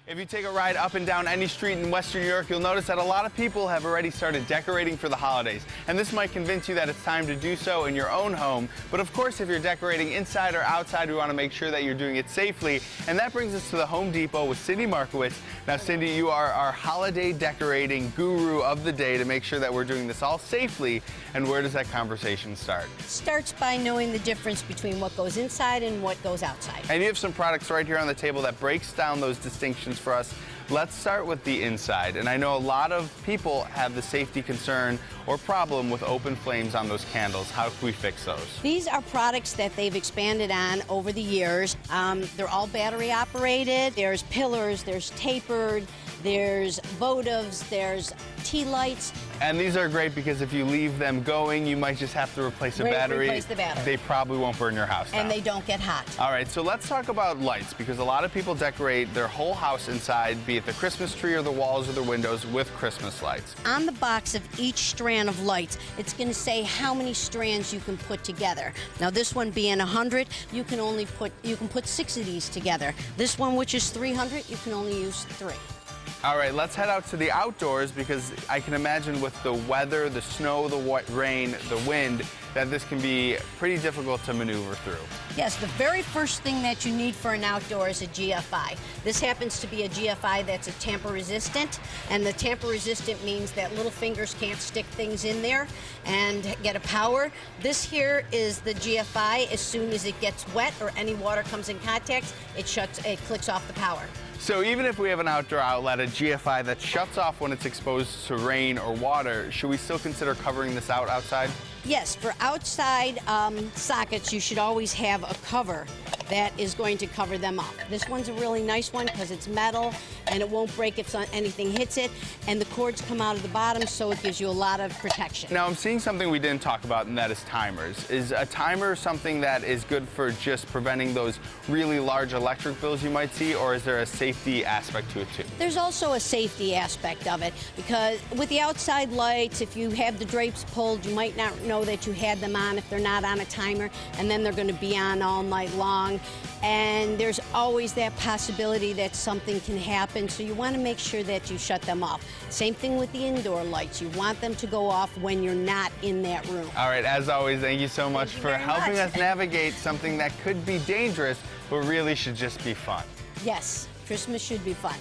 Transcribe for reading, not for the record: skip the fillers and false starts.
If you take a ride up and down any street in Western New York, you'll notice that a lot of people have already started decorating for the holidays. And this might convince you that it's time to do so in your own home. But of course, if you're decorating inside or outside, we want to make sure that you're doing it safely. And that brings us to the Home Depot with Cindy Markowitz. Now, Cindy, you are our holiday decorating guru of the day to make sure that we're doing this all safely. And where does that conversation start? Starts by knowing the difference between what goes inside and what goes outside. And you have some products right here on the table that breaks down those distinctions for us. Let's start with the inside. And I know a lot of people have the safety concern or problem with open flames on those candles. How can we fix those? These are products that they've expanded on over the years. They're all battery operated. There's pillars, there's tapered, there's votives, there's tea lights. And these are great because if you leave them going, you might just have to replace a battery. Replace the battery. They probably won't burn your house down. And they don't get hot. All right, so let's talk about lights, because a lot of people decorate their whole house inside, be it the Christmas tree or the walls or the windows, with Christmas lights. On the box of each strand of lights, it's going to say how many strands you can put together. Now, this one being 100, you can put 6 of these together. This one, which is 300, you can only use 3. All right, let's head out to the outdoors, because I can imagine with the weather, the snow, the rain, the wind, that this can be pretty difficult to maneuver through. Yes, the very first thing that you need for an outdoor is a GFI. This happens to be a GFI that's a tamper resistant, and the tamper resistant means that little fingers can't stick things in there and get a power. This here is the GFI. As soon as it gets wet or any water comes in contact, it clicks off the power. So even if we have an outdoor outlet, a GFI that shuts off when it's exposed to rain or water, should we still consider covering this out outside? Yes, for outside sockets, you should always have a cover that is going to cover them up. This one's a really nice one because it's metal and it won't break if anything hits it, and the cords come out of the bottom, so it gives you a lot of protection. Now, I'm seeing something we didn't talk about, and that is timers. Is a timer something that is good for just preventing those really large electric bills you might see, or is there a safety aspect to it too? There's also a safety aspect of it, because with the outside lights, if you have the drapes pulled, you might not know that you had them on if they're not on a timer, and then they're going to be on all night long. And there's always that possibility that something can happen, so you want to make sure that you shut them off. Same thing with the indoor lights. You want them to go off when you're not in that room. All right, as always, thank you so much for helping us navigate something that could be dangerous, but really should just be fun. Yes, Christmas should be fun.